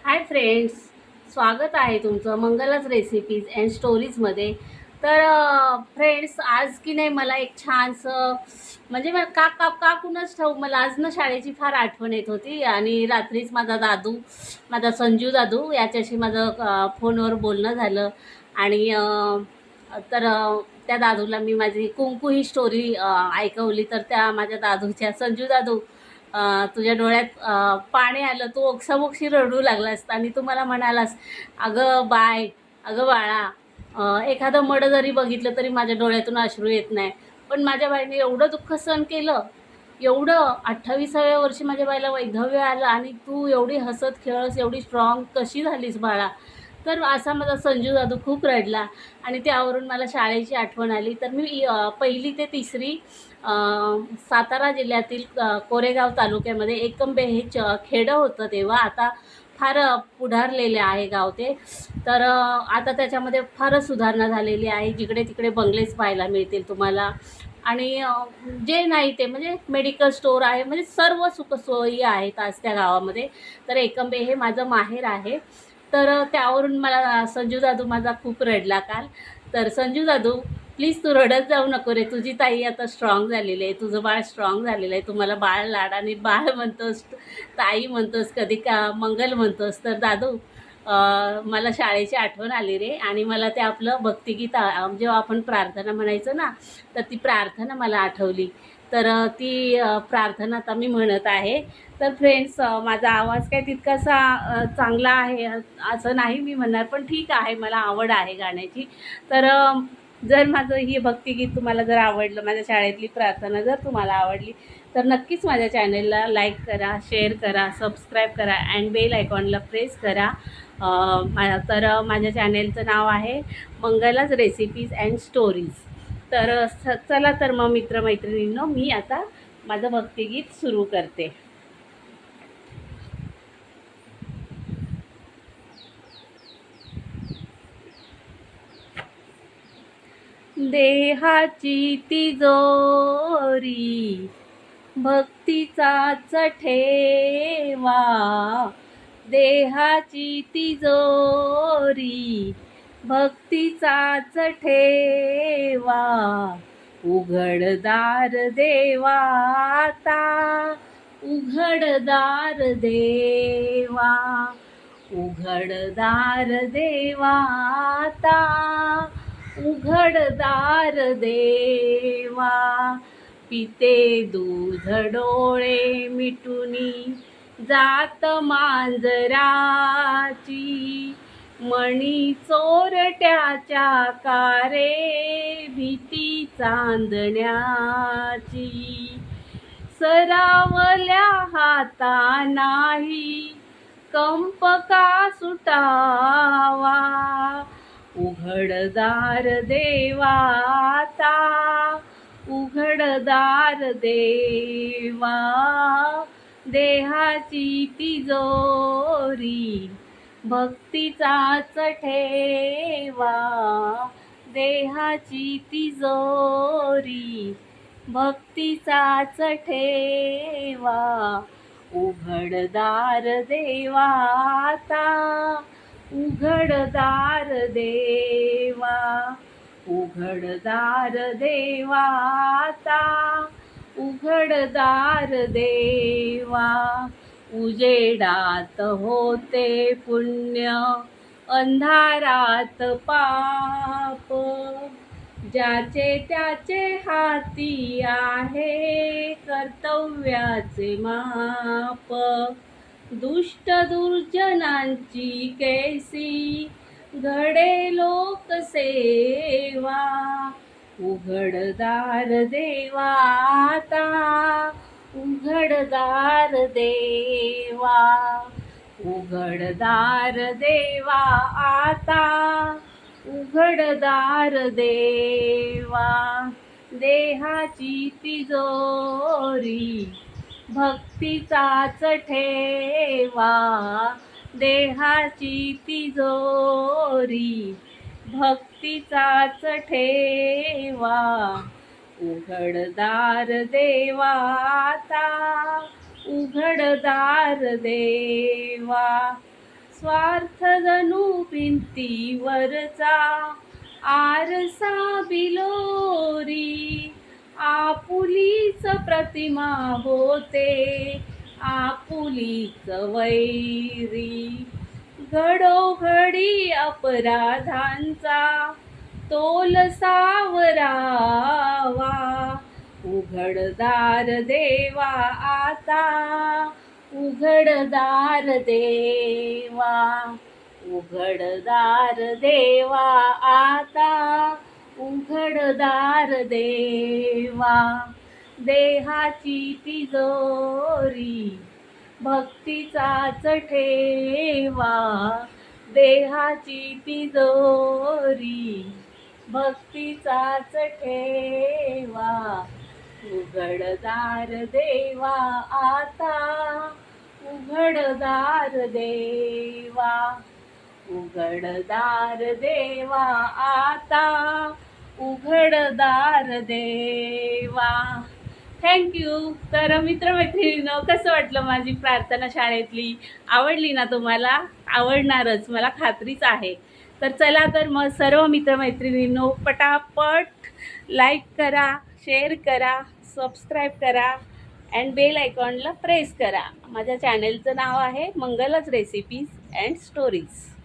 Hi friends, स्वागत आहे तुमचं मंगलाच रेसिपीज अँड स्टोरीजमध्ये. तर फ्रेंड्स, आज की नाही मला एक छानसं म्हणजे मला का का का कुणाच ठाऊक मला आज ना शाळेची फार आठवण येत होती. आणि रात्रीच माझा संजू दादू याच्याशी माझं फोनवर बोलणं झालं. आणि त्या दादूला मी माझी कुंकू ही स्टोरी ऐकवली. तर त्या माझ्या दादूच्या, संजू दादू, तुझ्या डोळ्यात पाणी आलं, तू ओक्साबोक्शी रडू लागलास आणि तू मला म्हणालास, अगं बाय, अगं बाळा, एखादं मडं जरी बघितलं तरी माझ्या डोळ्यातून अश्रू येत नाही. पण माझ्या बाईने एवढं दुःख सहन केलं, एवढं 28व्या वर्षी माझ्या बाईला वैधव्य आलं आणि तू एवढी हसत खेळस, एवढी स्ट्रॉंग कशी झालीस बाळा. तर असा माझा संजू दादू खूप रडला. आणि त्यावरून मला शाळेची आठवण आली. तर मी 1ली ते 3री सातारा जिल्ह्यातील कोरेगाव तालुक्यामध्ये एकंबे हे खेडं होतं तेव्हा. आता फार पुढारलेले आहे गाव ते. तर आता त्याच्यामध्ये फारच सुधारणा झालेली आहे. जिकडे तिकडे बंगलेच पाहायला मिळतील तुम्हाला. आणि जे नाही ते म्हणजे मेडिकल स्टोअर आहे, म्हणजे सर्व सुखसोयी आहेत आज त्या गावामध्ये. तर एकंबे हे माझं माहेर आहे. तर त्यावरून मला संजू दादू माझा खूप रडला काल. तर संजू दादू, प्लीज तू रडत जाऊ नको रे. तुझी ताई आता स्ट्रॉंग झालेली आहे, तुझं बाळ स्ट्रॉंग झालेलं आहे. तू मला बाळ लाडाने बाळ म्हणतोस, ताई म्हणतोस, कधी का मंगल म्हणतोस. तर दादू, मला शाळेची आठवण आली रे. आणि मला ते आपलं भक्तिगीत जेव्हा आपण प्रार्थना म्हणायचं ना, तर ती प्रार्थना मला आठवली. तर ती प्रार्थना आता मी म्हणत आहे. तर फ्रेंड्स, माझा आवाज काय तितकासा चांगला आहे असं नाही मी म्हणणार, पण ठीक आहे, मला आवड आहे गाण्याची. तर जर माझं ही भक्तिगीत तुम्हाला जर आवडलं, माझ्या शाळेतली प्रार्थना जर तुम्हाला आवडली, तर नक्कीच माझ्या चॅनलला लाईक करा, शेअर करा, सबस्क्राईब करा अँड बेल आयकॉनला प्रेस करा. तर माझ्या चॅनेलचं नाव आहे मंगलाच रेसिपीज अँड स्टोरीज. तर चला तर मग मित्रमैत्रिणींनो, मी आता माझं भक्तिगीत सुरू करते. देहाची तिजोरी भक्तीचाच ठेवा, देहाची तिजोरी भक्तीचाच ठेवा. उघडदार देवाता, उघडदार देवा, उघडदार देवाता, उघडदार देवा. पिते दूध डोळे मिटुनी जात मांजराची, मणी चोरट्याच्या कारे भीती चांदण्याची. सरावल्या हाता नाही कंप का सुटावा. उघडदार देवाता, उघडदार देवा. देहाची तिजोरी भक्तीचाच ठेवा, देहाची तिजोरी भक्तीचाच ठेवा. उघडदार देवाता, उघडदार देवा, उघडदार देवाता, उघडदार देवा. उजेडात होते पुण्य, अंधारात पाप, ज्याचे त्याचे हाती आहे कर्तव्याचे माप. दुष्ट दुर्जनांची कैसी घडे लोकसेवा. उघडदार देवाता, उघडदार देवा, उघडदार देवा आता, उघडदार देवा. देहाची तिजोरी भक्तीचाच ठेवा, देहाची तिजोरी भक्तीचाच ठेवा. उघडदार देवाता, उघडदार देवा. स्वार्थ जणू भिंतीवरचा आरसा बिलोरी, आपुलीच प्रतिमा होते आपुलीच वैरी, घडोघडी अपराधांचा तोल सावरावा, उघडदार देवा आता, उघडदार देवा, उघडदार देवा आता, उघडदार देवा, देहाची तिजोरी भक्तीचाच ठेवा, देहाची तिजोरी भक्तीचाच ठेवा, उघडदार देवा आता, उघडदार देवा, उघडदार देवा आता, उघडदार देवा. थँक्यू. तर मित्रमैत्रिणींनो, कसं वाटलं माझी प्रार्थना शाळेतली? आवडली ना तुम्हाला? आवडणारच, मला खात्रीच आहे. तर चला तर मग सर्व मित्रमैत्रिणींनो, पटापट लाईक करा, शेअर करा, सबस्क्राईब करा अँड बेल आयकॉनला प्रेस करा. माझ्या चॅनेलचं नाव आहे मंगलच रेसिपीज अँड स्टोरीज.